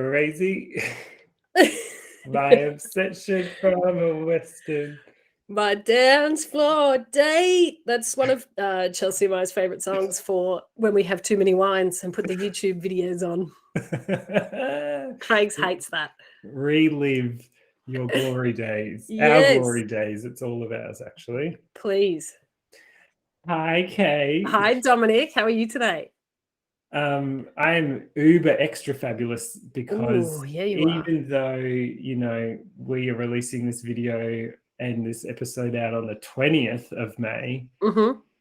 crazy. My obsession from a Western. My dance floor date. That's one of Chelsea and I's favourite songs for when we have too many wines and put the YouTube videos on. Craig's hates that. Relive your glory days. Yes. Our glory days. It's all of ours, actually. Please. Hi, Kay. Hi, Dominic. How are you today? I'm uber extra fabulous because even though, we are releasing this video and this episode out on the 20th of May,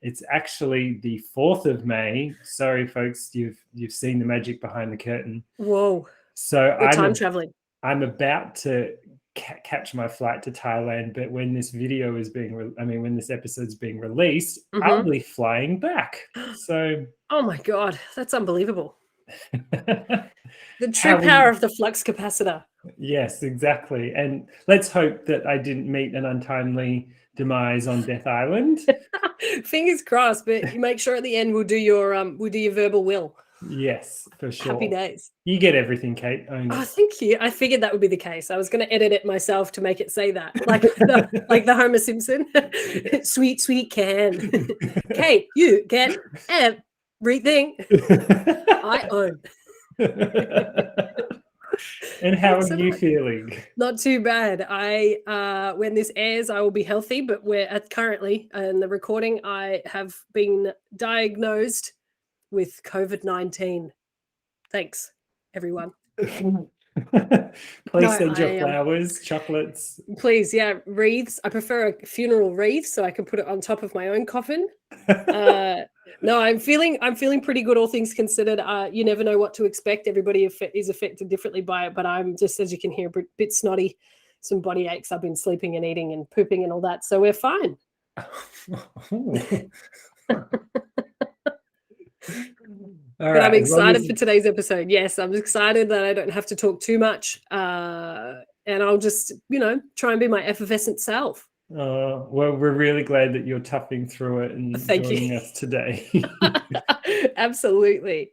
it's actually the 4th of May. Sorry, folks, you've seen the magic behind the curtain. Whoa. So we're time traveling. I'm about to catch my flight to Thailand, but when this video is when this episode's being released, I'll be flying back. So oh my God, that's unbelievable. The true power of the flux capacitor. Yes, exactly. And let's hope that I didn't meet an untimely demise on Death Island. Fingers crossed, but you make sure at the end we'll do your verbal will. Yes, for sure. Happy days. You get everything, Kate. Oh, thank you. I figured that would be the case. I was going to edit it myself to make it say that, like the Homer Simpson. Sweet, sweet can. Kate, you get everything I own. And how are you feeling? Not too bad. When this airs, I will be healthy, but currently in the recording, I have been diagnosed with COVID-19. Thanks, everyone. Please send your flowers, chocolates. Please, yeah, wreaths. I prefer a funeral wreath so I can put it on top of my own coffin. No, I'm feeling pretty good, all things considered. You never know what to expect. Everybody is affected differently by it, but I'm just, as you can hear, a bit snotty, some body aches. I've been sleeping and eating and pooping and all that, so we're fine. But I'm excited for today's episode. Yes, I'm excited that I don't have to talk too much, and I'll just, try and be my effervescent self. Well, we're really glad that you're toughing through it and joining us today. Absolutely.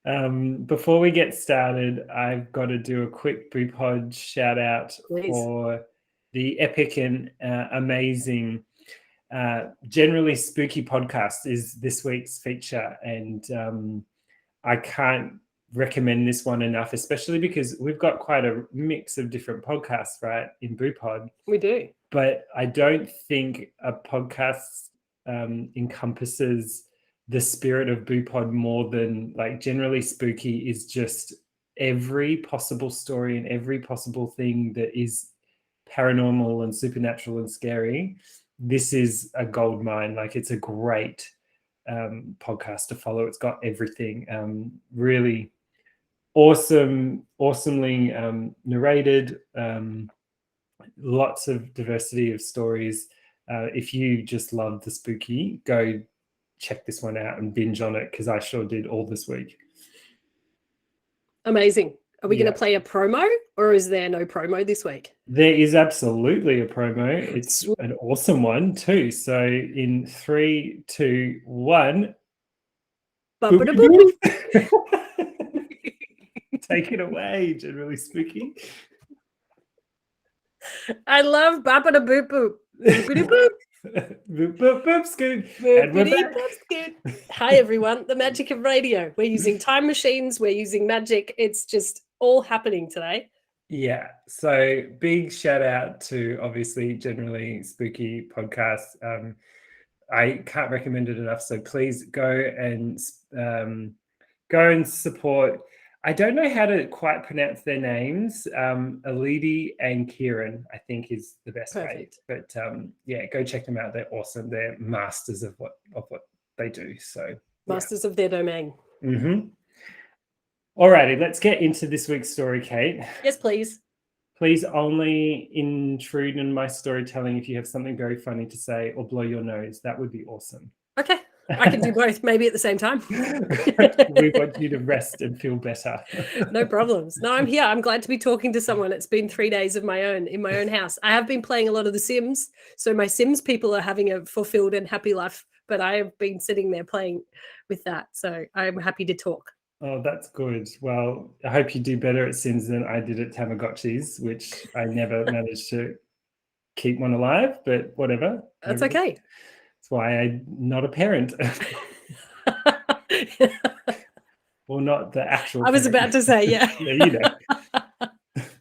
Before we get started, I've got to do a quick BooPod shout out for the epic and amazing Generally Spooky podcast is this week's feature, and I can't recommend this one enough, especially because we've got quite a mix of different podcasts, right, in BooPod. We do. But I don't think a podcast encompasses the spirit of BooPod more than, like, Generally Spooky is just every possible story and every possible thing that is paranormal and supernatural and scary. This is a gold mine. Like, it's a great podcast to follow. It's got everything. Really awesomely narrated. Lots of diversity of stories. If you just love the spooky, go check this one out and binge on it, because I sure did all this week. Amazing. Are we going to play a promo, or is there no promo this week? There is absolutely a promo. It's an awesome one too. So in 3, 2, 1. Take it away, Generally Spooky. I love Bapa da Boop Boop. Boop boop. Boop boop boop scoot. And we're back. Hi everyone, the magic of radio. We're using time machines, we're using magic. It's just all happening today. Yeah, so big shout out to obviously Generally Spooky podcast. I can't recommend it enough, so please go and support. I don't know how to quite pronounce their names. Alidi and Kieran, I think, is the best way. But go check them out. They're awesome. They're masters of what they do. So masters of their domain. Mm-hmm. All righty, let's get into this week's story, Kate. Yes, please. Please only intrude in my storytelling if you have something very funny to say or blow your nose. That would be awesome. Okay. I can do both, maybe at the same time. We want you to rest and feel better. No problems. No, I'm here. I'm glad to be talking to someone. It's been 3 days of my own in my own house. I have been playing a lot of The Sims, so my Sims people are having a fulfilled and happy life, but I have been sitting there playing with that, so I'm happy to talk. Oh, that's good. Well, I hope you do better at Sims than I did at Tamagotchis, which I never managed to keep one alive, but whatever. That's okay. That's why I'm not a parent. Well, not the actual I was parent. about to say, yeah. Yeah, you know.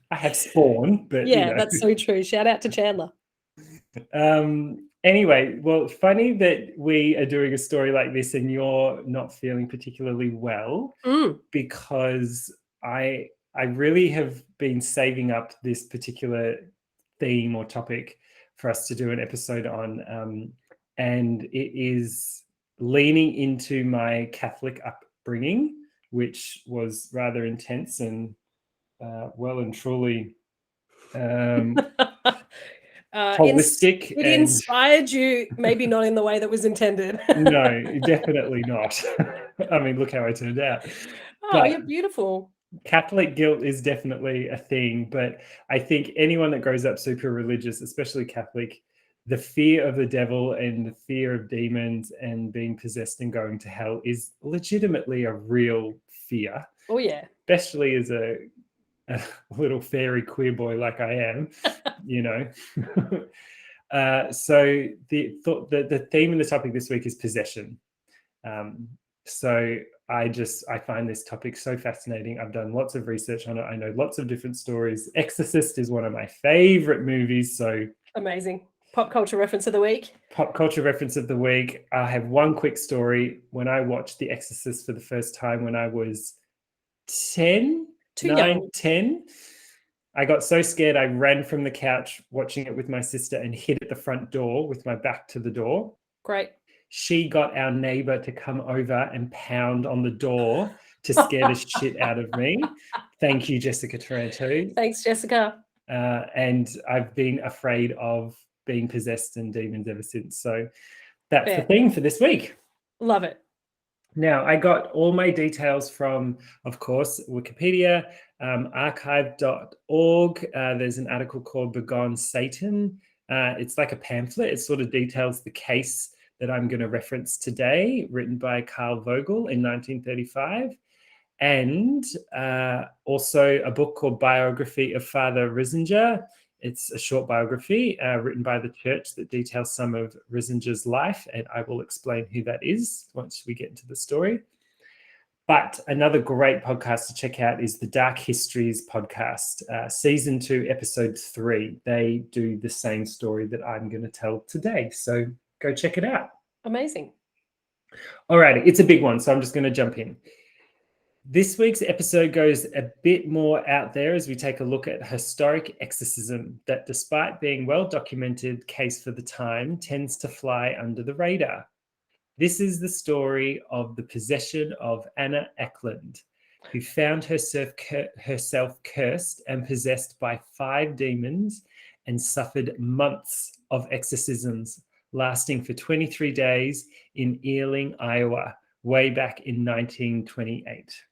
I have spawn, but Yeah, you know. that's so true. Shout out to Chandler. Anyway, well, funny that we are doing a story like this and you're not feeling particularly well, because I really have been saving up this particular theme or topic for us to do an episode on, and it is leaning into my Catholic upbringing, which was rather intense and well and truly holistic. It inspired you, maybe not in the way that was intended. No, definitely not. I mean, look how I turned out. Oh, But you're beautiful. Catholic guilt is definitely a thing, but I think anyone that grows up super religious, especially Catholic, the fear of the devil and the fear of demons and being possessed and going to hell is legitimately a real fear. Oh, yeah. Especially as a little fairy queer boy like I am, you know. So the theme and the topic this week is possession. So I find this topic so fascinating. I've done lots of research on it. I know lots of different stories. Exorcist is one of my favorite movies. So amazing. Pop culture reference of the week. Pop culture reference of the week. I have one quick story. When I watched The Exorcist for the first time when I was 10, Too 9, young. 10, I got so scared I ran from the couch watching it with my sister and hid at the front door with my back to the door. Great. She got our neighbor to come over and pound on the door to scare the shit out of me. Thank you, Jessica Taranto. Thanks, Jessica. And I've been afraid of being possessed and demons ever since. So that's Fair. the thing for this week. Love it. Now, I got all my details from, of course, Wikipedia, archive.org. There's an article called Begone Satan. It's like a pamphlet. It sort of details the case that I'm going to reference today, written by Carl Vogel in 1935. And also a book called Biography of Father Risinger. It's a short biography written by the church that details some of Risinger's life, and I will explain who that is once we get into the story. But another great podcast to check out is the Dark Histories podcast, season 2, episode 3. They do the same story that I'm going to tell today. So go check it out. Amazing. All righty, it's a big one, so I'm just going to jump in. This week's episode goes a bit more out there as we take a look at historic exorcism that, despite being well-documented case for the time, tends to fly under the radar. This is the story of the possession of Anna Ecklund, who found herself cursed and possessed by 5 demons and suffered months of exorcisms lasting for 23 days in Earling, Iowa, way back in 1928.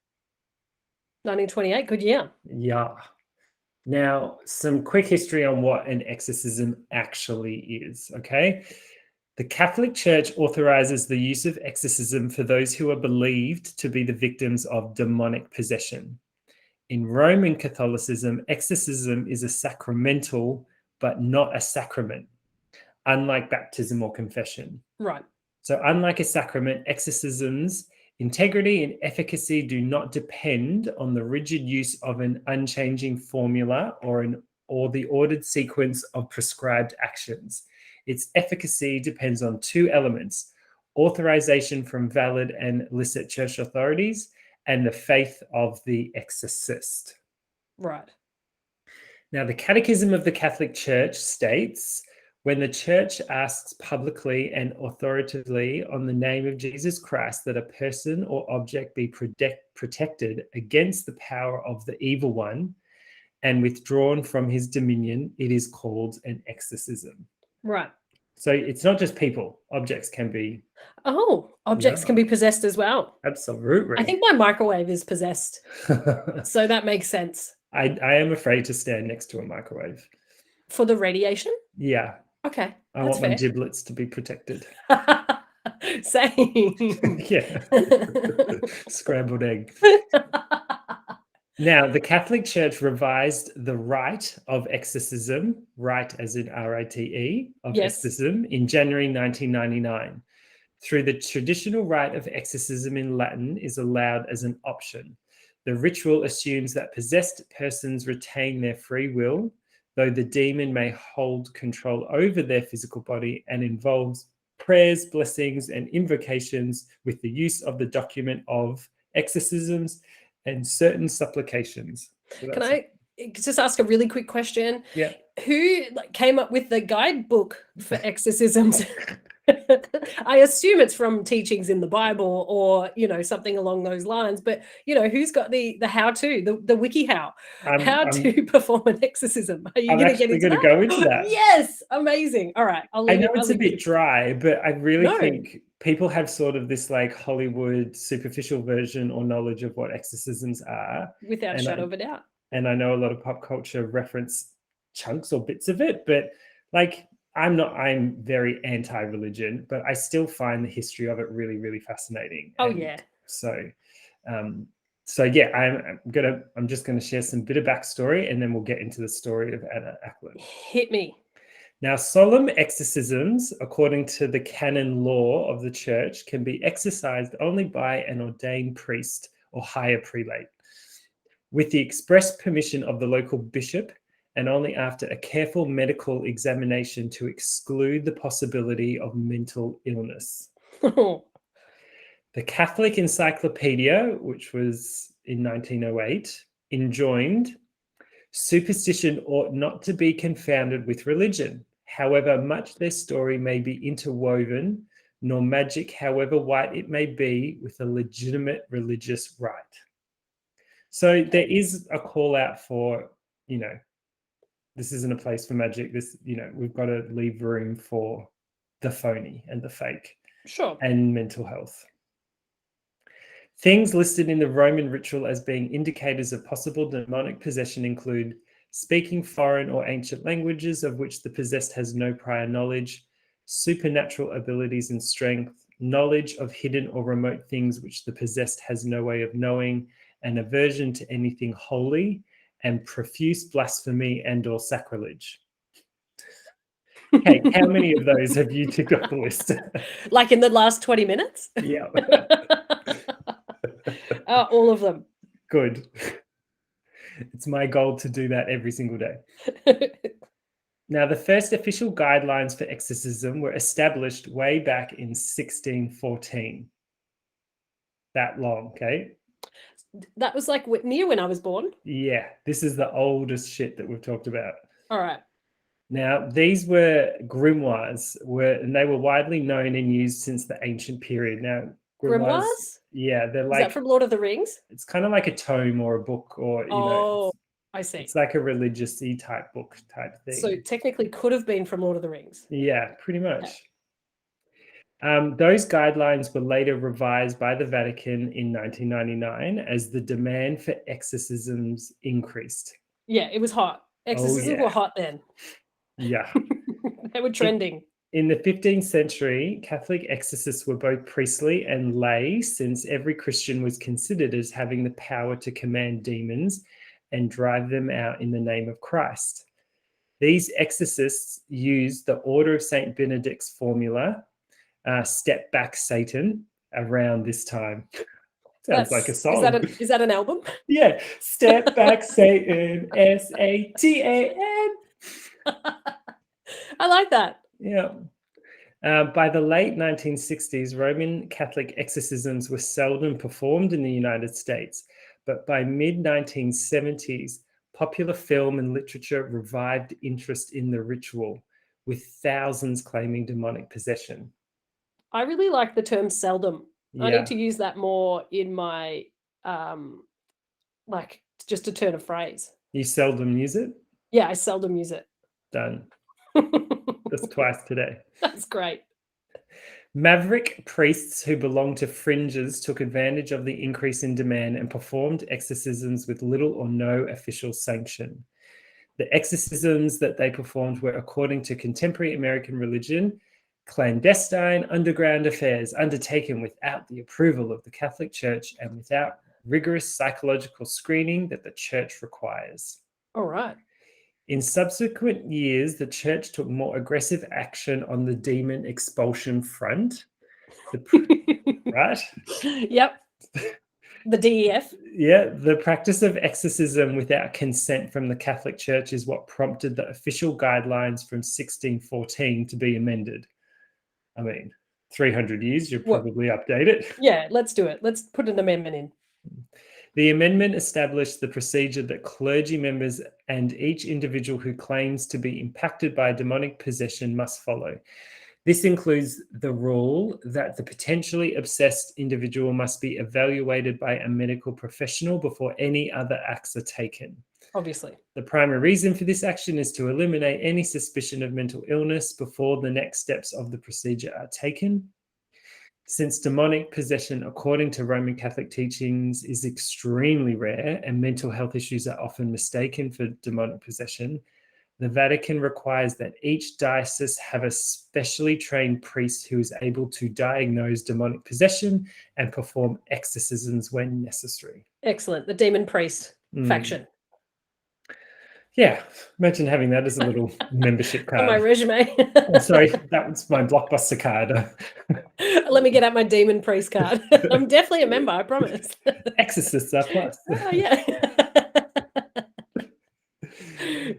1928, good year. Yeah. Now, some quick history on what an exorcism actually is, okay? The Catholic Church authorizes the use of exorcism for those who are believed to be the victims of demonic possession. In Roman Catholicism, exorcism is a sacramental, but not a sacrament, unlike baptism or confession. Right. So unlike a sacrament, exorcism's integrity and efficacy do not depend on the rigid use of an unchanging formula or the ordered sequence of prescribed actions. Its efficacy depends on 2 elements: authorization from valid and licit church authorities and the faith of the exorcist. Right. Now, the Catechism of the Catholic Church states, when the Church asks publicly and authoritatively on the name of Jesus Christ that a person or object be protected against the power of the evil one and withdrawn from his dominion, it is called an exorcism. Right. So it's not just people. Objects can be... Oh, objects can be possessed as well. Absolutely. I think my microwave is possessed. So that makes sense. I am afraid to stand next to a microwave. For the radiation? Yeah. Okay. I want my giblets to be protected. Same. Yeah. Scrambled egg. Now, the Catholic Church revised the rite of exorcism, rite as in RITE, of Yes. exorcism in January 1999. Through the traditional rite of exorcism in Latin is allowed as an option. The ritual assumes that possessed persons retain their free will, though the demon may hold control over their physical body, and involves prayers, blessings, and invocations with the use of the document of exorcisms and certain supplications. So Can I just ask a really quick question? Yeah. Who came up with the guidebook for exorcisms? I assume it's from teachings in the Bible or, something along those lines. But, who's got the how-to, the wiki how to perform an exorcism? Are you I'm going to get actually into going to that? go into that. Yes, amazing. All right, I know it's a bit dry, but I really No. think people have sort of this like Hollywood superficial version or knowledge of what exorcisms are. Without a shadow of a doubt. And I know a lot of pop culture reference chunks or bits of it, but like I'm very anti-religion, but I still find the history of it really, really fascinating. Oh, yeah. So yeah, I'm just gonna share some bit of backstory, and then we'll get into the story of Anna Ecklund. Hit me. Now, solemn exorcisms, according to the canon law of the church, can be exercised only by an ordained priest or higher prelate, with the express permission of the local bishop, and only after a careful medical examination to exclude the possibility of mental illness. The Catholic Encyclopedia, which was in 1908, enjoined, superstition ought not to be confounded with religion, however much their story may be interwoven, nor magic, however white it may be, with a legitimate religious rite. So there is a call out for, this isn't a place for magic. This, we've got to leave room for the phony and the fake. Sure. And mental health. Things listed in the Roman ritual as being indicators of possible demonic possession include speaking foreign or ancient languages of which the possessed has no prior knowledge, supernatural abilities and strength, knowledge of hidden or remote things which the possessed has no way of knowing, an aversion to anything holy, and profuse blasphemy and or sacrilege. Okay, how many of those have you ticked off the list? Like in the last 20 minutes? Yeah. All of them. Good. It's my goal to do that every single day. Now, the first official guidelines for exorcism were established way back in 1614. That long, okay? That was like near when I was born. Yeah, this is the oldest shit that we've talked about. All right. Now, these were grimoires, and they were widely known and used since the ancient period. Now, grimoires? Yeah, they're like. Is that from Lord of the Rings? It's kind of like a tome or a book, or I see. It's like a religious-y type book type thing. So technically, could have been from Lord of the Rings. Yeah, pretty much. Okay. Those guidelines were later revised by the Vatican in 1999 as the demand for exorcisms increased. Yeah, it was hot. Exorcisms were hot then. Yeah. They were trending. In the 15th century, Catholic exorcists were both priestly and lay, since every Christian was considered as having the power to command demons and drive them out in the name of Christ. These exorcists used the Order of St. Benedict's formula, Step Back Satan, around this time. Sounds like a song. Is that an album? Yeah. Step Back Satan, Satan. I like that. Yeah. By the late 1960s, Roman Catholic exorcisms were seldom performed in the United States, but by mid-1970s, popular film and literature revived interest in the ritual, with thousands claiming demonic possession. I really like the term seldom. Yeah. I need to use that more in my, like, just a turn of phrase. You seldom use it? Yeah, I seldom use it. Done. That's twice today. That's great. Maverick priests who belonged to fringes took advantage of the increase in demand and performed exorcisms with little or no official sanction. The exorcisms that they performed were according to contemporary American religion clandestine underground affairs undertaken without the approval of the Catholic Church and without rigorous psychological screening that the Church requires. All right. In subsequent years, the Church took more aggressive action on the demon expulsion front. Right? Yep. The DEF. Yeah, the practice of exorcism without consent from the Catholic Church is what prompted the official guidelines from 1614 to be amended. I mean, 300 years, you'll probably update it. Yeah, let's do it. Let's put an amendment in. The amendment established the procedure that clergy members and each individual who claims to be impacted by demonic possession must follow. This includes the rule that the potentially obsessed individual must be evaluated by a medical professional before any other acts are taken. Obviously. The primary reason for this action is to eliminate any suspicion of mental illness before the next steps of the procedure are taken. Since demonic possession, according to Roman Catholic teachings, is extremely rare and mental health issues are often mistaken for demonic possession, the Vatican requires that each diocese have a specially trained priest who is able to diagnose demonic possession and perform exorcisms when necessary. Excellent. The demon priest faction. Yeah, imagine having that as a little membership card. On my resume. Oh, sorry, that was my Blockbuster card. Let me get out my demon priest card. I'm definitely a member, I promise. Exorcists are plus. Oh, yeah.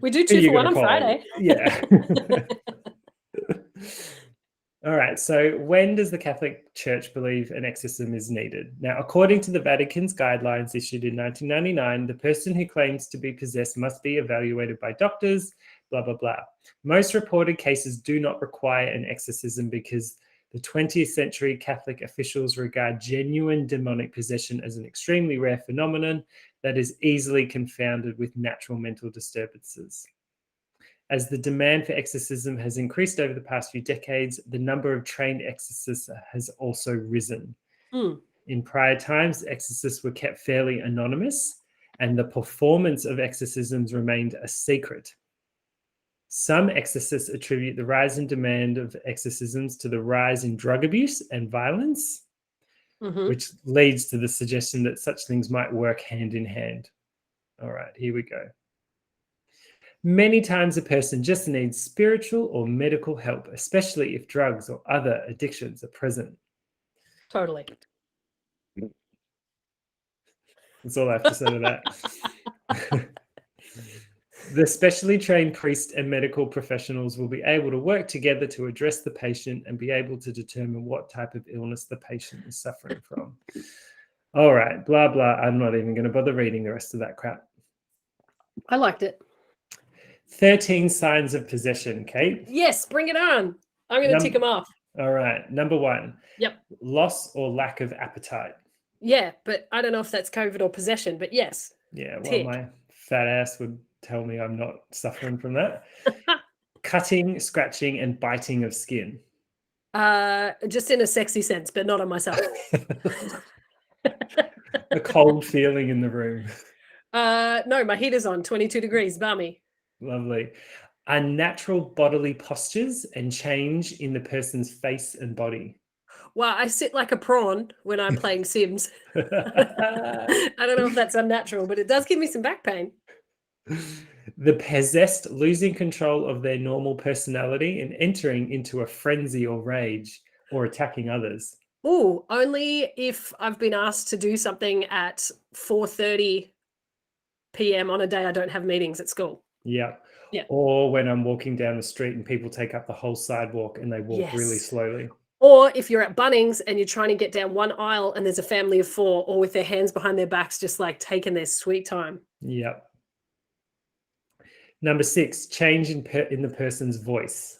We do 2 for 1 on Friday. Yeah. All right. So when does the Catholic Church believe an exorcism is needed? Now, according to the Vatican's guidelines issued in 1999, the person who claims to be possessed must be evaluated by doctors, blah, blah, blah. Most reported cases do not require an exorcism because the 20th century Catholic officials regard genuine demonic possession as an extremely rare phenomenon that is easily confounded with natural mental disturbances. As the demand for exorcism has increased over the past few decades, the number of trained exorcists has also risen. In prior times, exorcists were kept fairly anonymous, and the performance of exorcisms remained a secret. Some exorcists attribute the rise in demand of exorcisms to the rise in drug abuse and violence, which leads to the suggestion that such things might work hand in hand. All right, here we go. Many times a person just needs spiritual or medical help, especially if drugs or other addictions are present. Totally. That's all I have to say to that. The specially trained priest and medical professionals will be able to work together to address the patient and be able to determine what type of illness the patient is suffering from. All right, blah, blah. I'm not even going to bother reading the rest of that crap. I liked it. 13 signs of possession, Kate. Yes, bring it on. I'm going to tick them off. All right. Number 1. Yep. Loss or lack of appetite. Yeah, but I don't know if that's COVID or possession, but yes. Yeah, well, my fat ass would tell me I'm not suffering from that. Cutting, scratching, and biting of skin. Just in a sexy sense, but not on myself. A cold feeling in the room. No, my heater's on, 22 degrees, balmy. Lovely. Unnatural bodily postures and change in the person's face and body. Well, I sit like a prawn when I'm playing Sims. I don't know if that's unnatural, but it does give me some back pain. The possessed losing control of their normal personality and entering into a frenzy or rage or attacking others. Oh, only if I've been asked to do something at 4:30 p.m. on a day I don't have meetings at school. Yeah. Or when I'm walking down the street and people take up the whole sidewalk and they walk really slowly. Or if you're at Bunnings and you're trying to get down one aisle and there's a family of 4, or with their hands behind their backs, just like taking their sweet time. Yep. Number 6, change in the person's voice.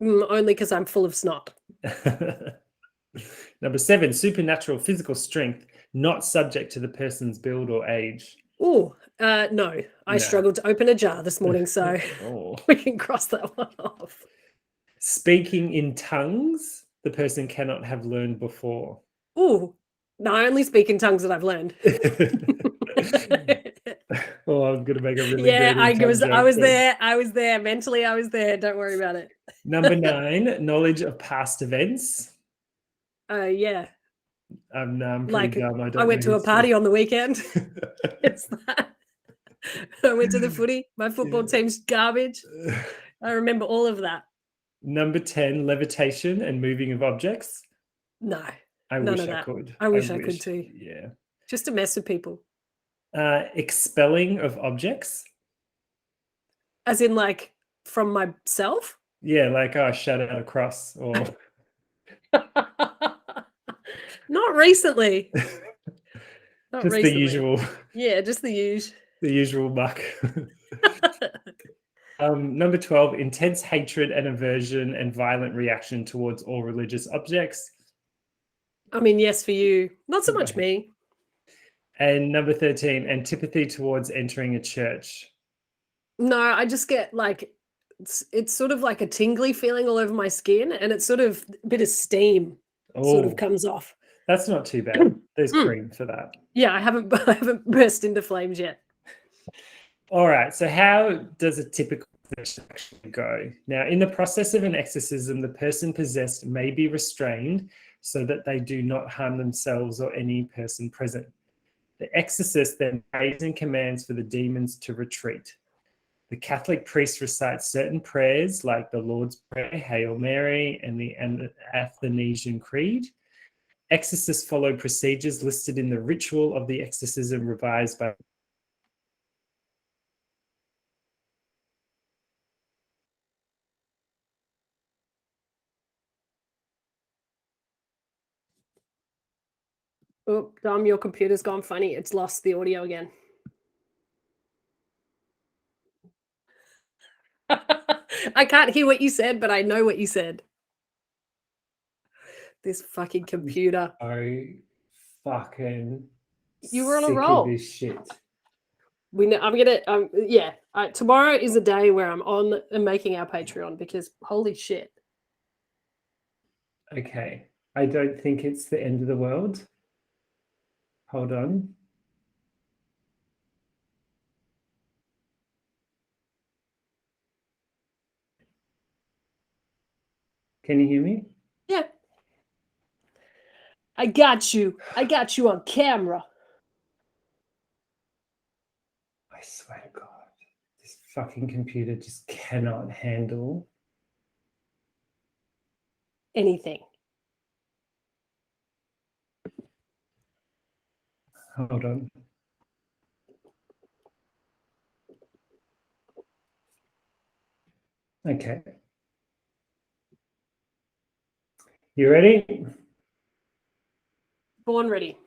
Only because I'm full of snot. Number 7, supernatural physical strength, not subject to the person's build or age. Oh, no. I struggled to open a jar this morning, so we can cross that one off. Speaking in tongues, the person cannot have learned before. Oh, no, I only speak in tongues that I've learned. Oh, I'm going to make a really I was there. Mentally, I was there. Don't worry about it. Number 9, knowledge of past events. Yeah. I'm pretty Like dumb. I don't I went know to a party on the weekend. It's that. I went to the footy. My football team's garbage. I remember all of that. Number 10, levitation and moving of objects. No, I none wish of I that. could. I wish I could too. Yeah. Just to mess with people. Expelling of objects. As in, like, from myself? Yeah, like shout out across or Not recently. Not just recently. the usual. Yeah, just the usual. The usual muck. Number 12, intense hatred and aversion and violent reaction towards all religious objects. I mean, yes, for you. Not so much me. And number 13, antipathy towards entering a church. No, I just get like, it's sort of like a tingly feeling all over my skin, and it's sort of a bit of steam sort of comes off. That's not too bad. There's cream for that. Yeah, I haven't burst into flames yet. All right. So how does a typical possession actually go? Now, in the process of an exorcism, the person possessed may be restrained so that they do not harm themselves or any person present. The exorcist then prays and commands for the demons to retreat. The Catholic priest recites certain prayers like the Lord's Prayer, Hail Mary, and the Athanasian Creed. Exorcists follow procedures listed in the ritual of the exorcism revised by Oh, Dom, your computer's gone funny. It's lost the audio again. I can't hear what you said, but I know what you said. This fucking computer. Oh, fucking You were on a sick roll. of this shit. I'm gonna yeah. Tomorrow is a day where I'm on and making our Patreon because holy shit. Okay. I don't think it's the end of the world. Hold on. Can you hear me? Yeah. I got you. I got you on camera. I swear to God, this fucking computer just cannot handle Anything. Hold on. Okay. You ready? Born ready.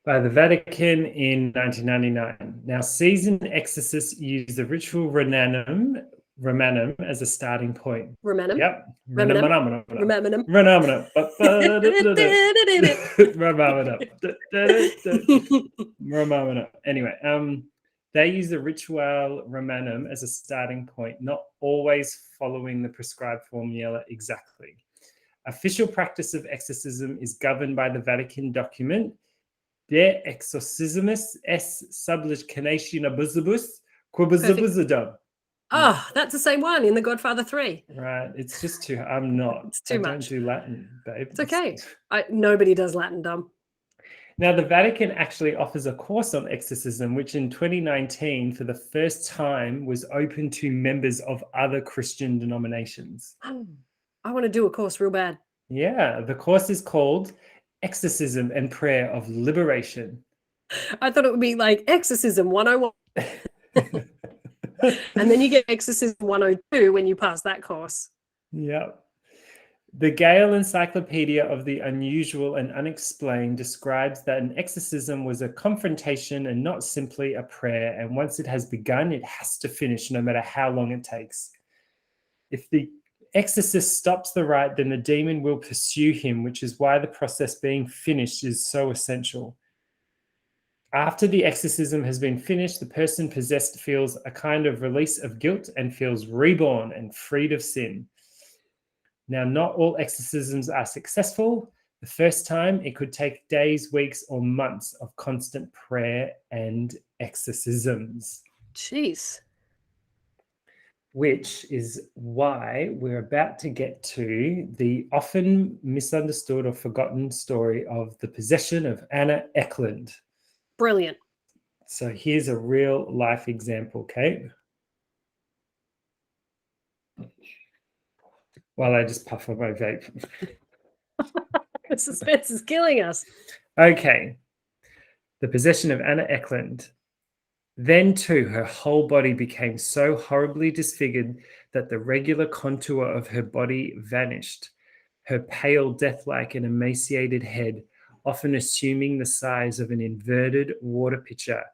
By the Vatican in 1999. Now, seasoned exorcists use the ritual Romanum as a starting point. Romanum. Yep. Romanum. Anyway, they use the ritual Romanum as a starting point, not always following the prescribed formula exactly. Official practice of exorcism is governed by the Vatican document De Exorcismus es Sublicinatione Quibusibusibus. Oh, that's the same one in The Godfather 3. Right. It's just too, I'm not. It's too much. I don't do Latin, babe. It's okay. Nobody does Latin, Dom. Now, the Vatican actually offers a course on exorcism, which in 2019, for the first time, was open to members of other Christian denominations. I want to do a course real bad. Yeah. The course is called Exorcism and Prayer of Liberation. I thought it would be like Exorcism 101. And then you get Exorcism 102 when you pass that course. Yep. The Gale Encyclopedia of the Unusual and Unexplained describes that an exorcism was a confrontation and not simply a prayer. And once it has begun, it has to finish, no matter how long it takes. If the exorcist stops the rite, then the demon will pursue him, which is why the process being finished is so essential. After the exorcism has been finished, the person possessed feels a kind of release of guilt and feels reborn and freed of sin. Now, not all exorcisms are successful. The first time, it could take days, weeks, or months of constant prayer and exorcisms. Jeez. which is why we're about to get to the often misunderstood or forgotten story of the possession of Anna Ecklund. Brilliant. So here's a real life example, Kate. While I just puff on my vape. The suspense is killing us. Okay. The possession of Anna Ecklund. Then, too, her whole body became so horribly disfigured that the regular contour of her body vanished. Her pale, death-like and emaciated head, often assuming the size of an inverted water pitcher,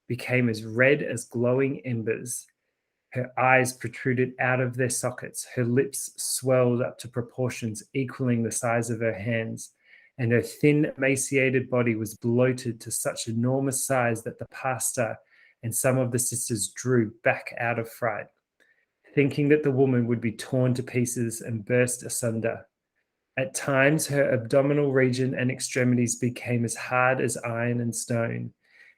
became as red as glowing embers. Her eyes protruded out of their sockets. Her lips swelled up to proportions equaling the size of her hands, and her thin, emaciated body was bloated to such enormous size that the pastor and some of the sisters drew back out of fright, thinking that the woman would be torn to pieces and burst asunder. At times, her abdominal region and extremities became as hard as iron and stone.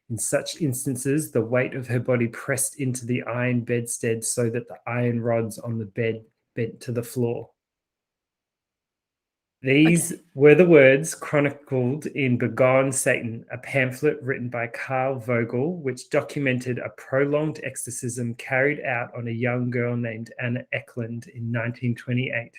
In such instances, the weight of her body pressed into the iron bedstead so that the iron rods on the bed bent to the floor. These were the words chronicled in Begone Satan, a pamphlet written by Carl Vogel, which documented a prolonged exorcism carried out on a young girl named Anna Ecklund in 1928.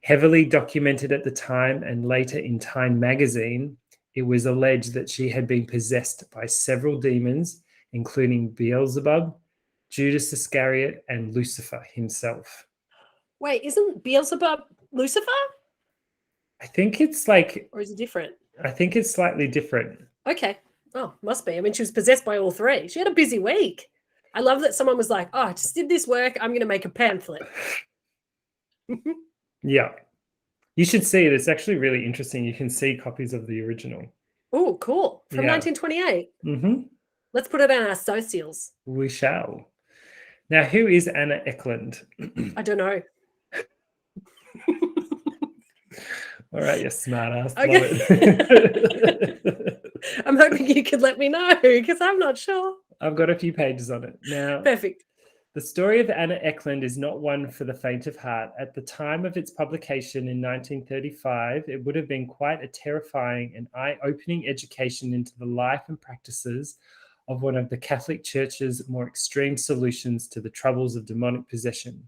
Heavily documented at the time and later in Time magazine, it was alleged that she had been possessed by several demons, including Beelzebub, Judas Iscariot, and Lucifer himself. Wait, isn't Beelzebub Lucifer? I think it's like... Or is it different? I think it's slightly different. Okay. Oh, must be. I mean, she was possessed by all three. She had a busy week. I love that someone was like, oh, I just did this work. I'm going to make a pamphlet. Yeah. You should see it. It's actually really interesting. You can see copies of the original. Oh, cool. From Yeah. 1928. Mm-hmm. Let's put it on our socials. We shall. Now, who is Anna Ecklund? I don't know. All right, you smart ass. Okay. I'm hoping you could let me know because I'm not sure. I've got a few pages on it. Now, Perfect. the story of Anna Ecklund is not one for the faint of heart. At the time of its publication in 1935, it would have been quite a terrifying and eye-opening education into the life and practices of one of the Catholic Church's more extreme solutions to the troubles of demonic possession.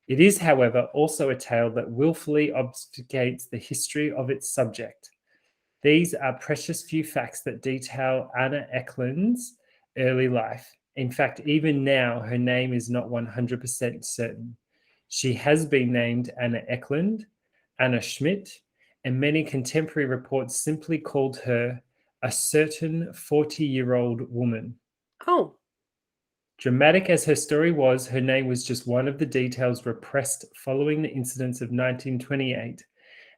It is, however, also a tale that willfully obfuscates the history of its subject. These are precious few facts that detail Anna Ecklund's early life. In fact, even now, her name is not 100% certain. She has been named Anna Ecklund, Anna Schmidt, and many contemporary reports simply called her a certain 40-year-old woman. Oh. Dramatic as her story was, her name was just one of the details repressed following the incidents of 1928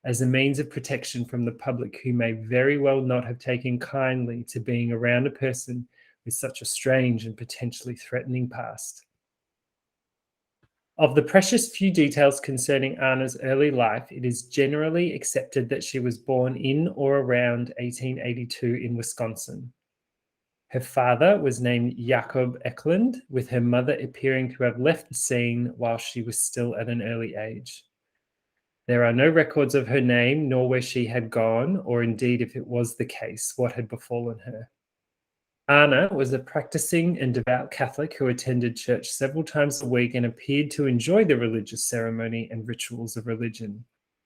as a means of protection from the public who may very well not have taken kindly to being around a person with such a strange and potentially threatening past. Of the precious few details concerning Anna's early life, it is generally accepted that she was born in or around 1882 in Wisconsin. Her father was named Jakob Ecklund, with her mother appearing to have left the scene while she was still at an early age. There are no records of her name, nor where she had gone, or indeed, if it was the case, what had befallen her. Anna was a practicing and devout Catholic who attended church several times a week and appeared to enjoy the religious ceremony and rituals of religion.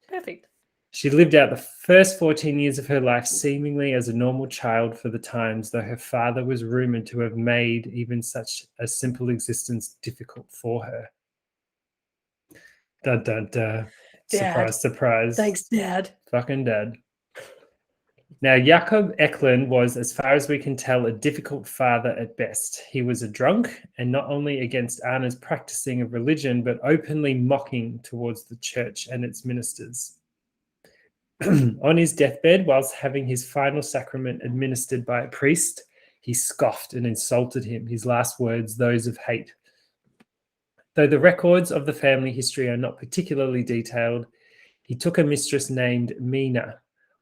Perfect. She lived out the first 14 years of her life seemingly as a normal child for the times, though her father was rumored to have made even such a simple existence difficult for her. Dun, dun, dun. Surprise, surprise. Thanks, Dad. Fucking Dad. Now, Jakob Ecklund was, as far as we can tell, a difficult father at best. He was a drunk, and not only against Anna's practicing of religion, but openly mocking towards the church and its ministers. On his deathbed, whilst having his final sacrament administered by a priest, he scoffed and insulted him, his last words those of hate. Though the records of the family history are not particularly detailed, he took a mistress named Mina,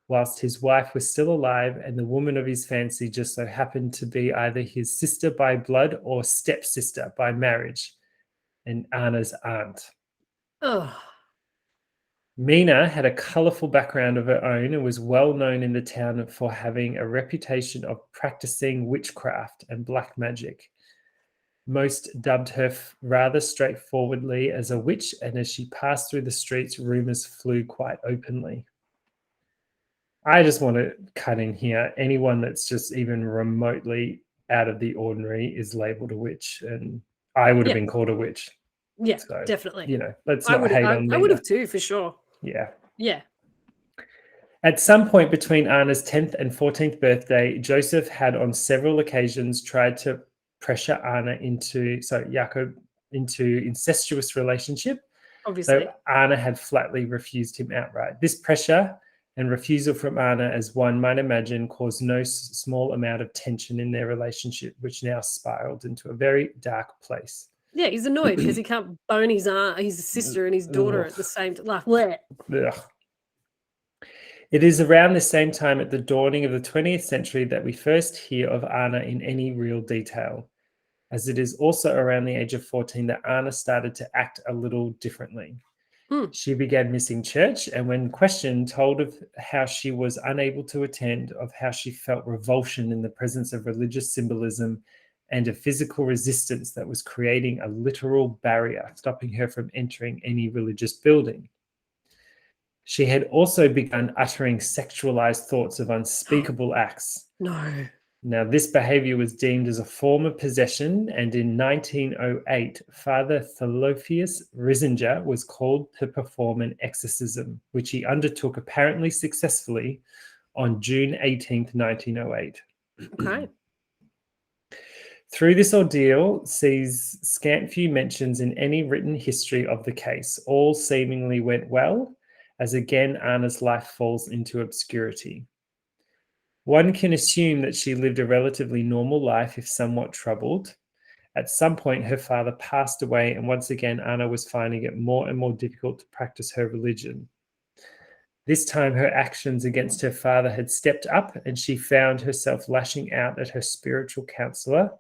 whilst his wife was still alive, and the woman of his fancy just so happened to be either his sister by blood or stepsister by marriage. and Anna's aunt. Oh, Mina had a colourful background of her own and was well known in the town for having a reputation of practicing witchcraft and black magic. Most dubbed her rather straightforwardly as a witch, and as she passed through the streets, rumours flew quite openly. I just want to cut in here. Anyone that's just even remotely out of the ordinary is labelled a witch, and I would have been called a witch. Yeah, So, definitely. let's not hate on Mina. I would have too, for sure. Yeah. Yeah. At some point between Anna's 10th and 14th birthday, Joseph had on several occasions tried to pressure Jacob into incestuous relationship. Obviously. So Anna had flatly refused him outright. This pressure and refusal from Anna, as one might imagine, caused no small amount of tension in their relationship, which now spiraled into a very dark place. Yeah, he's annoyed because he can't bone his sister and his daughter at the same time. Like, Ugh. It is around the same time at the dawning of the 20th century that we first hear of Anna in any real detail, as it is also around the age of 14 that Anna started to act a little differently. She began missing church, and when questioned, told of how she was unable to attend, of how she felt revulsion in the presence of religious symbolism and a physical resistance that was creating a literal barrier, stopping her from entering any religious building. She had also begun uttering sexualized thoughts of unspeakable acts. No. Now, this behavior was deemed as a form of possession, and in 1908, Father Theophius Risinger was called to perform an exorcism, which he undertook apparently successfully on June 18th, 1908. Okay. Through this ordeal sees scant few mentions in any written history of the case. All seemingly went well, as again Anna's life falls into obscurity. One can assume that she lived a relatively normal life, if somewhat troubled. At some point, her father passed away, and once again, Anna was finding it more and more difficult to practice her religion. This time, her actions against her father had stepped up, and she found herself lashing out at her spiritual counselor,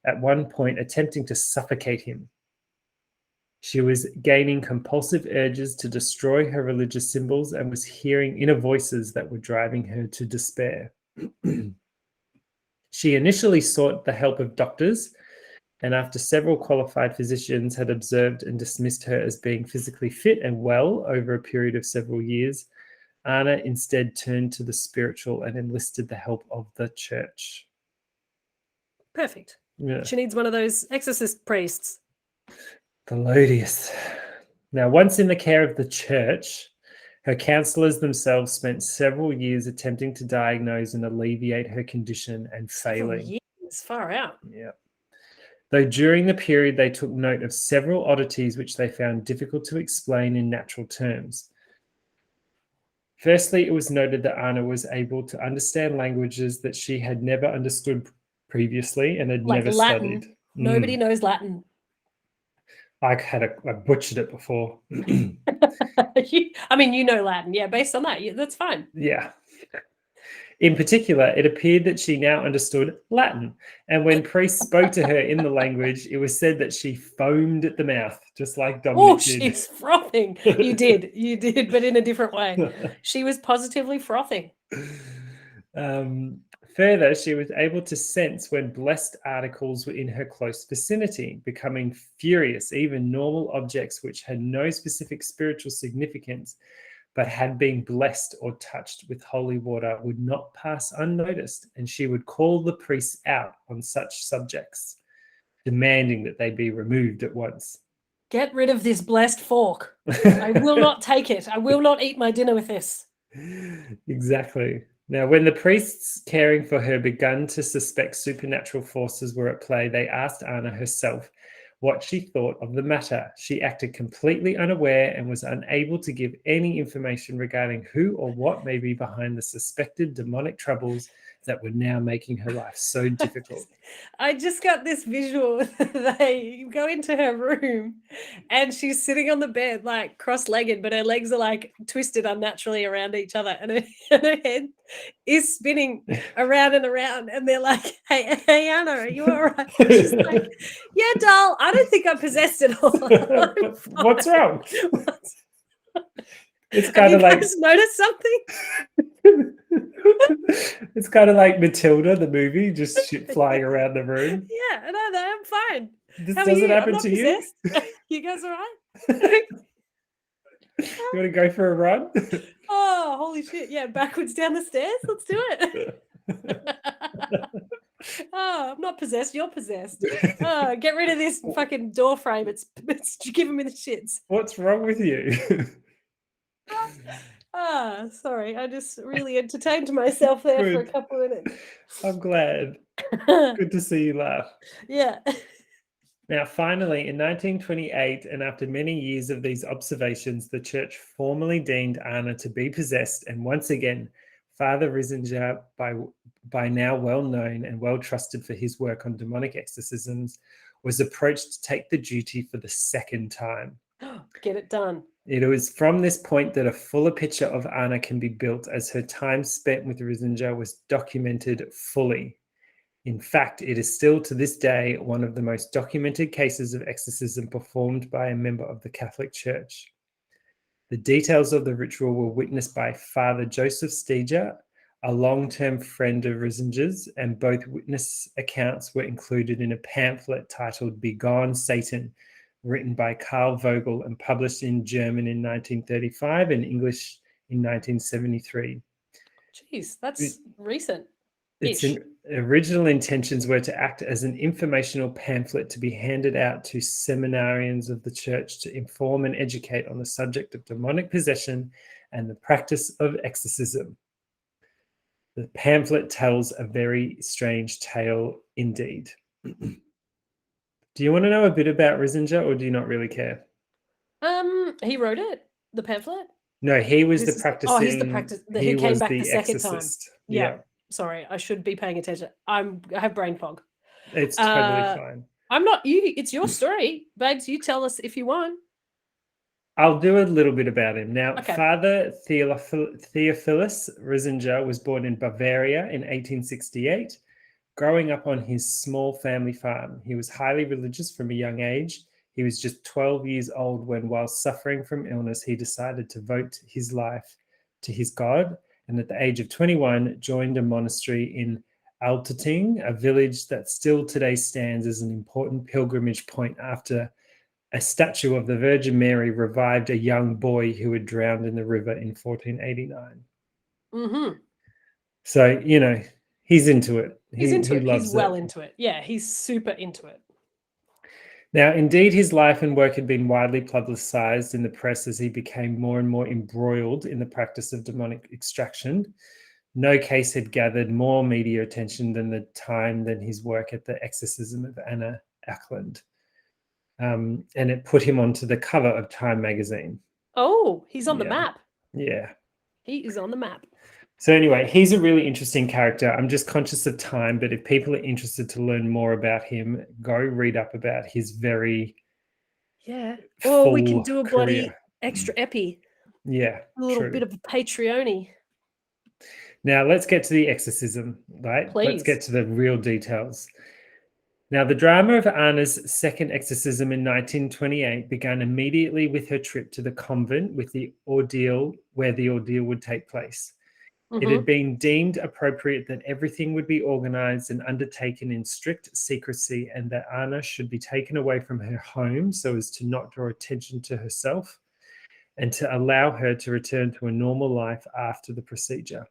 at one point attempting to suffocate him. She was gaining compulsive urges to destroy her religious symbols and was hearing inner voices that were driving her to despair. She initially sought the help of doctors, and after several qualified physicians had observed and dismissed her as being physically fit and well over a period of several years, Anna instead turned to the spiritual and enlisted the help of the church. Perfect. Yeah. She needs one of those exorcist priests. Melodious. Now, once in the care of the church, her counselors themselves spent several years attempting to diagnose and alleviate her condition and failing. Several years, far out. Yeah. Though during the period they took note of several oddities which they found difficult to explain in natural terms. Firstly, it was noted that Anna was able to understand languages that she had never understood previously and had never Latin. studied. Nobody knows Latin. I butchered it before. I mean, you know Latin. Yeah, based on that, that's fine. Yeah. In particular, it appeared that she now understood Latin, and when priests spoke to her in the language, it was said that she foamed at the mouth, just like Dominic did. Oh, she's frothing. You did, but in a different way. She was positively frothing. Further, she was able to sense when blessed articles were in her close vicinity, becoming furious. Even normal objects which had no specific spiritual significance but had been blessed or touched with holy water would not pass unnoticed, and she would call the priests out on such subjects, demanding that they be removed at once. Get rid of this blessed fork. I will not take it. I will not eat my dinner with this. Exactly. Now, when the priests caring for her began to suspect supernatural forces were at play, they asked Anna herself what she thought of the matter. She acted completely unaware and was unable to give any information regarding who or what may be behind the suspected demonic troubles that were now making her life so difficult. I just got this visual. They go into her room and she's sitting on the bed, like cross-legged, but her legs are like twisted unnaturally around each other, and her head is spinning around and around. And they're like, hey, Anna, are you all right? She's like, yeah, doll, I don't think I'm possessed at all. What's wrong? It's Have kind you of like guys noticed something? it's kind of like Matilda, the movie, just shit flying around the room. Yeah, no, I'm fine. This How are doesn't you? I'm happen not to possessed. you. You guys all right? You want to go for a run? Oh, holy shit. Yeah, backwards down the stairs. Let's do it. Oh, I'm not possessed. You're possessed. Oh, get rid of this fucking door frame. It's giving me the shits. What's wrong with you? Sorry. I just really entertained myself there for a Good. couple of minutes. I'm glad. Good to see you laugh. Yeah. Now, finally, in 1928, and after many years of these observations, the church formally deemed Anna to be possessed, and once again, Father Riesinger, by now well known and well trusted for his work on demonic exorcisms, was approached to take the duty for the second time. Get it done. It was from this point that a fuller picture of Anna can be built, as her time spent with Riesinger was documented fully. In fact, it is still to this day one of the most documented cases of exorcism performed by a member of the Catholic Church. The details of the ritual were witnessed by Father Joseph Steger, a long-term friend of Riesinger's, and both witness accounts were included in a pamphlet titled Begone Satan, written by Karl Vogel and published in German in 1935 and English in 1973. Jeez, that's recent. Its original intentions were to act as an informational pamphlet to be handed out to seminarians of the church to inform and educate on the subject of demonic possession and the practice of exorcism. The pamphlet tells a very strange tale indeed. Do you want to know a bit about Riesinger, or do you not really care? He wrote it, the pamphlet? No, he was the practicing. Oh, he's the practice. He came back the second exorcist. time. Yeah. Sorry, I should be paying attention. I have brain fog. It's totally fine. I'm not you. It's your story, Babes. You tell us if you want. I'll do a little bit about him. Now, Okay. Father Theophilus Riesinger was born in Bavaria in 1868. Growing up on his small family farm, he was highly religious from a young age. He was just 12 years old when, while suffering from illness, he decided to devote his life to his God, and at the age of 21, joined a monastery in Altötting, a village that still today stands as an important pilgrimage point after a statue of the Virgin Mary revived a young boy who had drowned in the river in 1489. Mm-hmm. So, he's into it. He's into it. Loves he's well into it. Yeah, he's super into it. Now, indeed, his life and work had been widely publicized in the press as he became more and more embroiled in the practice of demonic extraction. No case had gathered more media attention than his work at the exorcism of Anna Ecklund. And it put him onto the cover of Time magazine. Oh, he's on the map. Yeah. He is on the map. So anyway, he's a really interesting character. I'm just conscious of time, but if people are interested to learn more about him, go read up about his very or we can do a career. bloody extra epi. Yeah, a little bit of a Patreon-y. Now let's get to the exorcism, right? Please. Let's get to the real details. Now, the drama of Anna's second exorcism in 1928 began immediately with her trip to the convent where the ordeal would take place. Mm-hmm. It had been deemed appropriate that everything would be organized and undertaken in strict secrecy, and that Anna should be taken away from her home so as to not draw attention to herself and to allow her to return to a normal life after the procedure.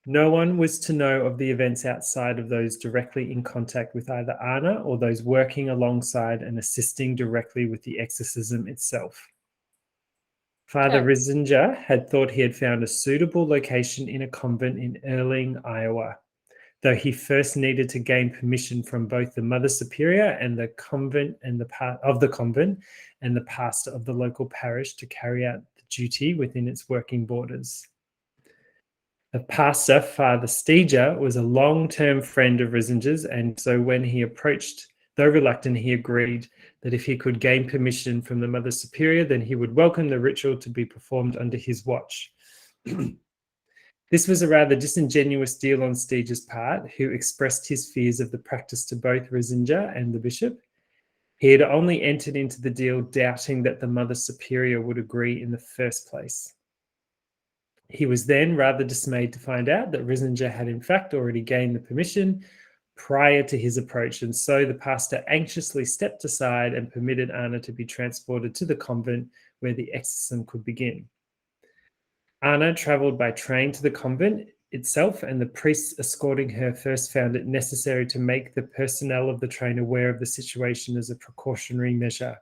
No one was to know of the events outside of those directly in contact with either Anna or those working alongside and assisting directly with the exorcism itself. Father Riesinger had thought he had found a suitable location in a convent in Erling, Iowa, though he first needed to gain permission from both the Mother Superior and the convent and the pastor of the local parish to carry out the duty within its working borders. The pastor, Father Steger, was a long-term friend of Risinger's, and so when he approached, though reluctant, he agreed that if he could gain permission from the Mother Superior, then he would welcome the ritual to be performed under his watch. This was a rather disingenuous deal on Steger's part, who expressed his fears of the practice to both Risinger and the bishop. He had only entered into the deal doubting that the Mother Superior would agree in the first place. He was then rather dismayed to find out that Risinger had in fact already gained the permission prior to his approach, and so the pastor anxiously stepped aside and permitted Anna to be transported to the convent where the exorcism could begin. Anna travelled by train to the convent itself, and the priests escorting her first found it necessary to make the personnel of the train aware of the situation as a precautionary measure.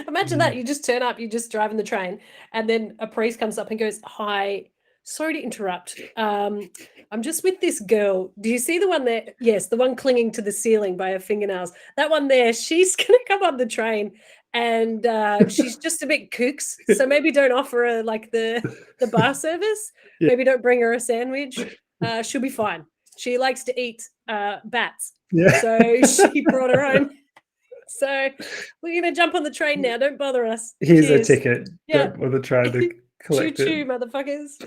Imagine that. You just turn up, you're just driving the train, and then a priest comes up and goes, "Hi, sorry to interrupt. I'm just with this girl. Do you see the one there? Yes, the one clinging to the ceiling by her fingernails. That one there, she's going to come on the train, and she's just a bit kooks. So maybe don't offer her like the bar service. Yeah. Maybe don't bring her a sandwich. She'll be fine. She likes to eat bats. Yeah. So she brought her own." So we're going to jump on the train now. Don't bother us. Here's Cheers. a ticket. Yeah. Don't bother trying to collect Choo-choo, it. motherfuckers.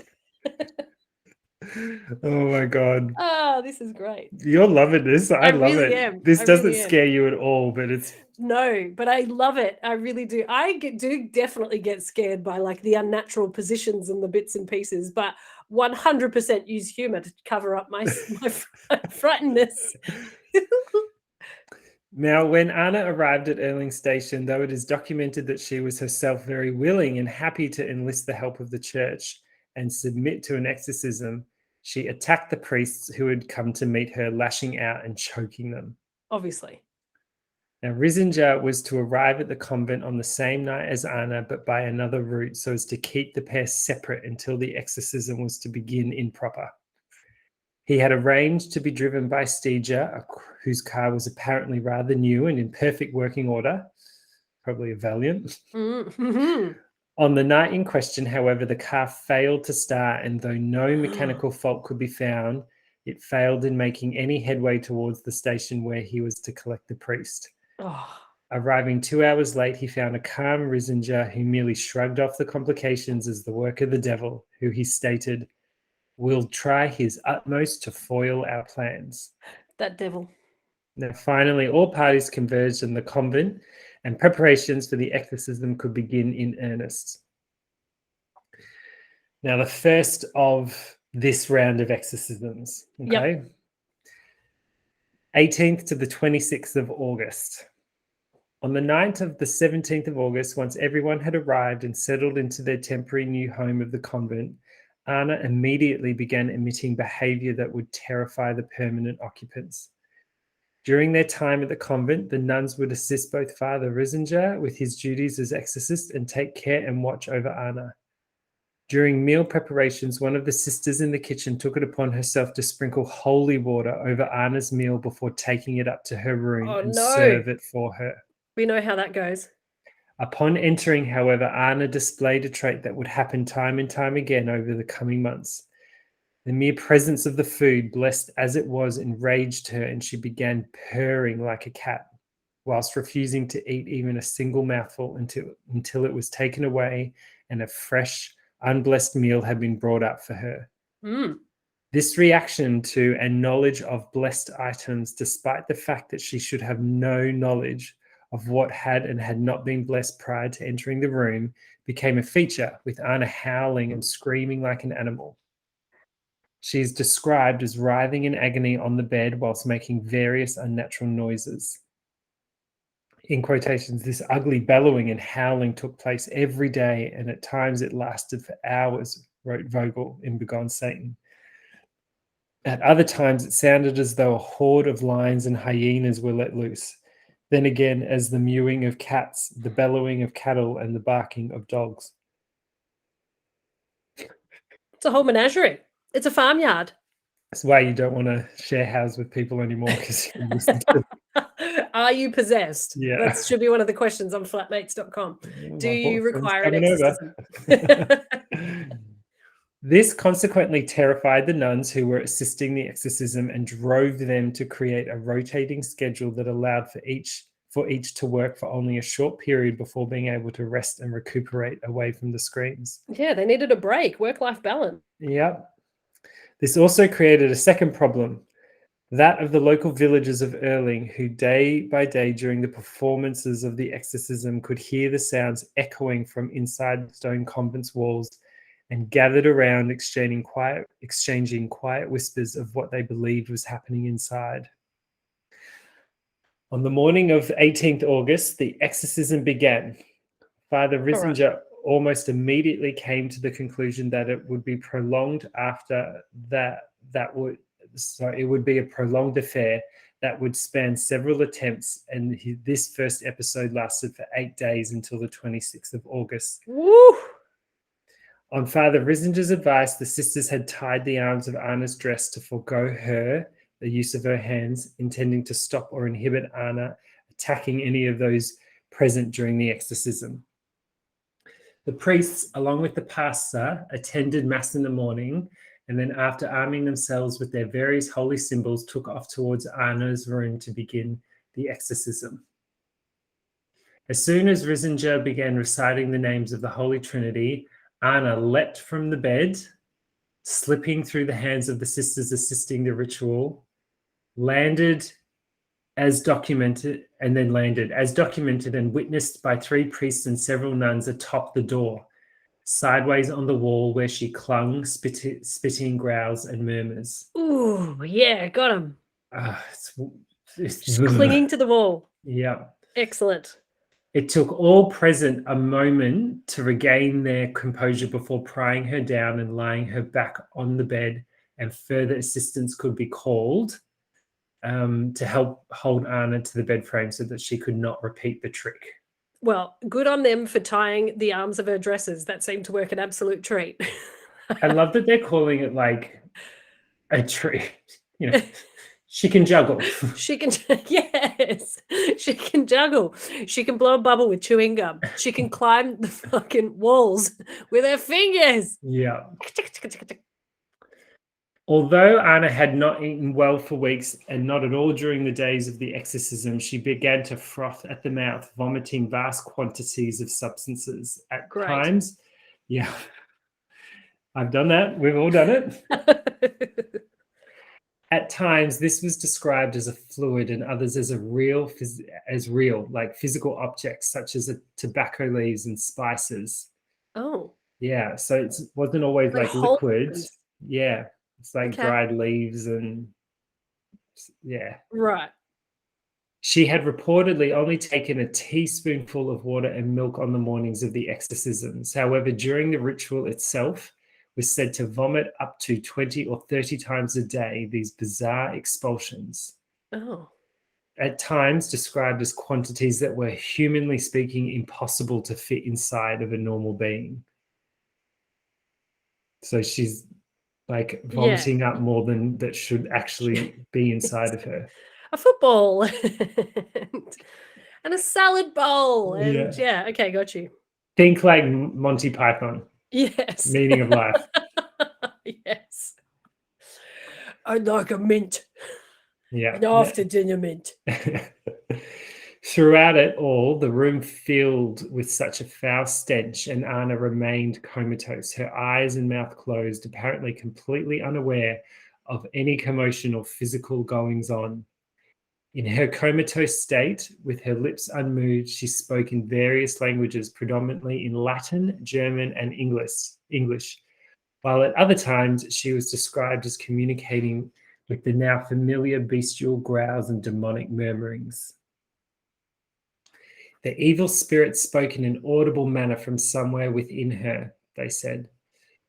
Oh my God. Oh, this is great. You're loving this. I love really it. am. This I doesn't really am. scare you at all, but it's... No, but I love it. I really do. Do definitely get scared by like the unnatural positions and the bits and pieces, but 100% use humor to cover up my frightenedness. Now, when Anna arrived at Erling Station, though it is documented that she was herself very willing and happy to enlist the help of the church and submit to an exorcism, she attacked the priests who had come to meet her, lashing out and choking them. Obviously. Now, Risinger was to arrive at the convent on the same night as Anna, but by another route, so as to keep the pair separate until the exorcism was to begin in proper. He had arranged to be driven by Steger, whose car was apparently rather new and in perfect working order, probably a Valiant. Mm-hmm. On the night in question, however, the car failed to start, and though no mechanical fault could be found, it failed in making any headway towards the station where he was to collect the priest. Oh. Arriving 2 hours late, he found a calm Risinger who merely shrugged off the complications as the work of the devil, who he stated will try his utmost to foil our plans. That devil. Now, finally, all parties converged in the convent, and preparations for the exorcism could begin in earnest. Now, the first of this round of exorcisms, okay? Yep. 18th to the 26th of August. On the night of the 17th of August, once everyone had arrived and settled into their temporary new home of the convent, Anna immediately began emitting behavior that would terrify the permanent occupants. During their time at the convent, the nuns would assist both Father Risinger with his duties as exorcist and take care and watch over Anna. During meal preparations, one of the sisters in the kitchen took it upon herself to sprinkle holy water over Anna's meal before taking it up to her room and serve it for her. We know how that goes. Upon entering, however, Anna displayed a trait that would happen time and time again over the coming months. The mere presence of the food, blessed as it was, enraged her, and she began purring like a cat, whilst refusing to eat even a single mouthful until it was taken away and a fresh, unblessed meal had been brought up for her. Mm. This reaction to and knowledge of blessed items, despite the fact that she should have no knowledge of what had and had not been blessed prior to entering the room, became a feature, with Anna howling and screaming like an animal. She is described as writhing in agony on the bed whilst making various unnatural noises. In quotations, this ugly bellowing and howling took place every day, and at times it lasted for hours, wrote Vogel in Begone Satan. At other times, it sounded as though a horde of lions and hyenas were let loose. Then again, as the mewing of cats, the bellowing of cattle, and the barking of dogs. It's a whole menagerie. It's a farmyard. That's why you don't want to share houses with people anymore, because you listen to Are you possessed? Yeah. That should be one of the questions on flatmates.com. Do you require an over. exorcism? This consequently terrified the nuns who were assisting the exorcism and drove them to create a rotating schedule that allowed for each to work for only a short period before being able to rest and recuperate away from the screens. Yeah, they needed a break, work-life balance. Yep. This also created a second problem, that of the local villagers of Erling, who day by day during the performances of the exorcism could hear the sounds echoing from inside the stone convent's walls and gathered around exchanging quiet whispers of what they believed was happening inside. On the morning of 18th August, the exorcism began. Father Riesinger almost immediately came to the conclusion that it would be prolonged after that. It would be a prolonged affair that would span several attempts, and this first episode lasted for 8 days until the 26th of August. Woo! On Father Riesinger's advice, the sisters had tied the arms of Anna's dress to forego the use of her hands, intending to stop or inhibit Anna attacking any of those present during the exorcism. The priests, along with the pastor, attended Mass in the morning, and then after arming themselves with their various holy symbols, took off towards Anna's room to begin the exorcism. As soon as Riesinger began reciting the names of the Holy Trinity, Anna leapt from the bed, slipping through the hands of the sisters assisting the ritual, landed as documented and witnessed by 3 priests and several nuns atop the door, sideways on the wall where she clung, spitting growls and murmurs. Ooh, yeah, got him. It's clinging to the wall. Yeah. Excellent. It took all present a moment to regain their composure before prying her down and lying her back on the bed, and further assistance could be called to help hold Anna to the bed frame so that she could not repeat the trick. Well, good on them for tying the arms of her dresses. That seemed to work an absolute treat. I love that they're calling it like a treat. You know, she can juggle. She can, yes, she can juggle. She can blow a bubble with chewing gum. She can climb the fucking walls with her fingers. Yeah. Although Anna had not eaten well for weeks, and not at all during the days of the exorcism, she began to froth at the mouth, vomiting vast quantities of substances. At times, yeah, I've done that. We've all done it. At times, this was described as a fluid, and others as real, like physical objects such as tobacco leaves and spices. Oh, yeah. So it wasn't always like liquid. Yeah. It's like dried leaves and yeah. Right. She had reportedly only taken a teaspoonful of water and milk on the mornings of the exorcisms. However, during the ritual itself, was said to vomit up to 20 or 30 times a day, these bizarre expulsions. Oh. At times described as quantities that were, humanly speaking, impossible to fit inside of a normal being. So she's like vomiting up more than that should actually be inside of her. A football and a salad bowl. And okay, got you. Think like Monty Python. Yes. Meaning of life. Yes. I'd like a mint. Yeah. An after dinner mint. Throughout it all, the room filled with such a foul stench, and Anna remained comatose, her eyes and mouth closed, apparently completely unaware of any commotion or physical goings-on. In her comatose state, with her lips unmoved, she spoke in various languages, predominantly in Latin, German, and English, while at other times she was described as communicating with the now familiar bestial growls and demonic murmurings. The evil spirit spoke in an audible manner from somewhere within her, they said.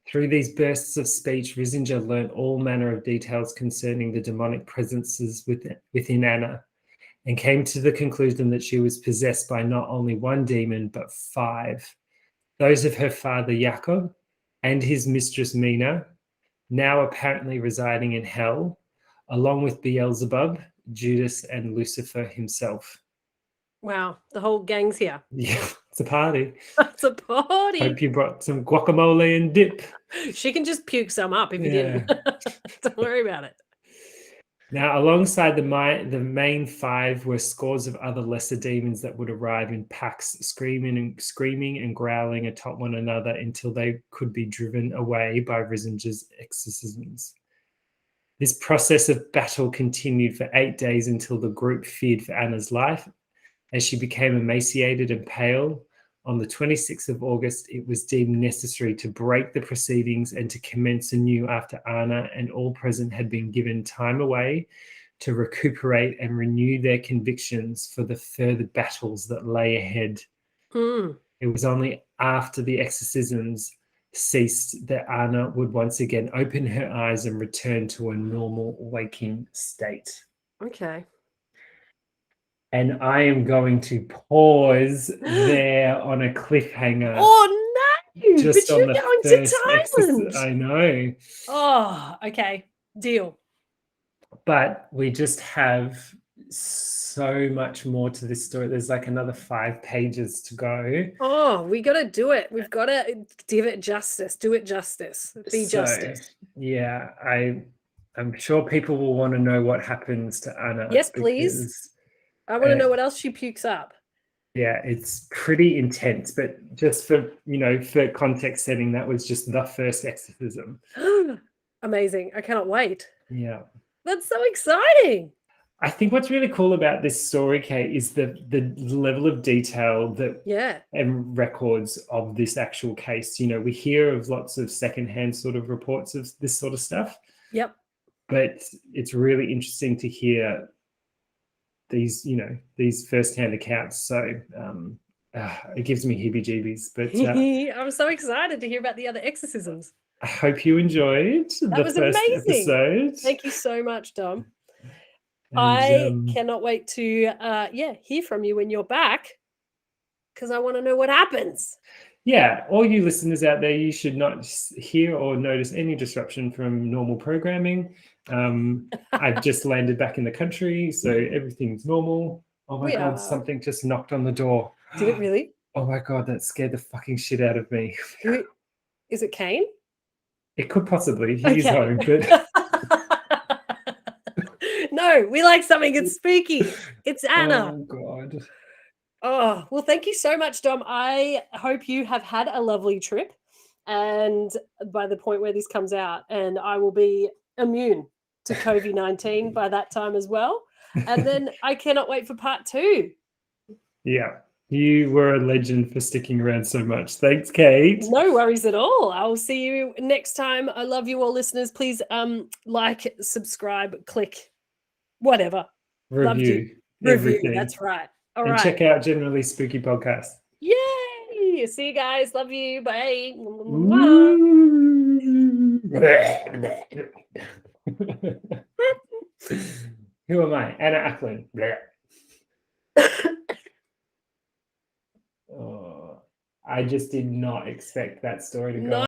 Through these bursts of speech, Riesinger learnt all manner of details concerning the demonic presences within Anna, and came to the conclusion that she was possessed by not only one demon, but 5. Those of her father Jakob and his mistress Mina, now apparently residing in hell, along with Beelzebub, Judas, and Lucifer himself. Wow, the whole gang's here. Yeah, it's a party. It's a party. Hope you brought some guacamole and dip. She can just puke some up if you Yeah. didn't. Don't worry about it. Now, alongside the main five were scores of other lesser demons that would arrive in packs, screaming and growling atop one another until they could be driven away by Risinger's exorcisms. This process of battle continued for 8 days until the group feared for Anna's life. As she became emaciated and pale, on the 26th of August, it was deemed necessary to break the proceedings and to commence anew after Anna and all present had been given time away to recuperate and renew their convictions for the further battles that lay ahead. It was only after the exorcisms ceased that Anna would once again open her eyes and return to a normal waking state. Okay. And I am going to pause there on a cliffhanger. Oh no! Just but on you're the going first to Thailand. I know. Oh, okay. Deal. But we just have so much more to this story. There's like another 5 pages to go. Oh, we got to do it. We've got to give it justice. Do it justice. Be justice. Yeah, I'm sure people will want to know what happens to Anna. Yes, please. I want to know what else she pukes up. Yeah, it's pretty intense, but just for, for context setting, that was just the first exorcism. Amazing. I cannot wait. Yeah. That's so exciting. I think what's really cool about this story, Kate, is the level of detail that and records of this actual case. We hear of lots of secondhand sort of reports of this sort of stuff. Yep. But it's really interesting to hear these firsthand accounts. So it gives me heebie-jeebies. But I'm so excited to hear about the other exorcisms. I hope you enjoyed the first episode. Thank you so much, Dom. And, I cannot wait to hear from you when you're back, because I want to know what happens. Yeah, all you listeners out there, you should not hear or notice any disruption from normal programming. I've just landed back in the country, so everything's normal. Oh my God, something just knocked on the door. Did it really? Oh my God, that scared the fucking shit out of me. Is it Kane? It could possibly. He's home, but... No, we like something. It's spooky. It's Anna. Oh God. Oh, well, thank you so much, Dom. I hope you have had a lovely trip, and by the point where this comes out, and I will be immune to COVID-19 by that time as well. And then I cannot wait for part 2. Yeah, you were a legend for sticking around so much. Thanks, Kate. No worries at all. I will see you next time. I love you all, listeners. Please like, subscribe, click, whatever. Review. Everything. That's right. All right. Check out Generally Spooky Podcast. Yay! See you guys. Love you. Bye. Who am I? Anna Ecklund. I just did not expect that story to go.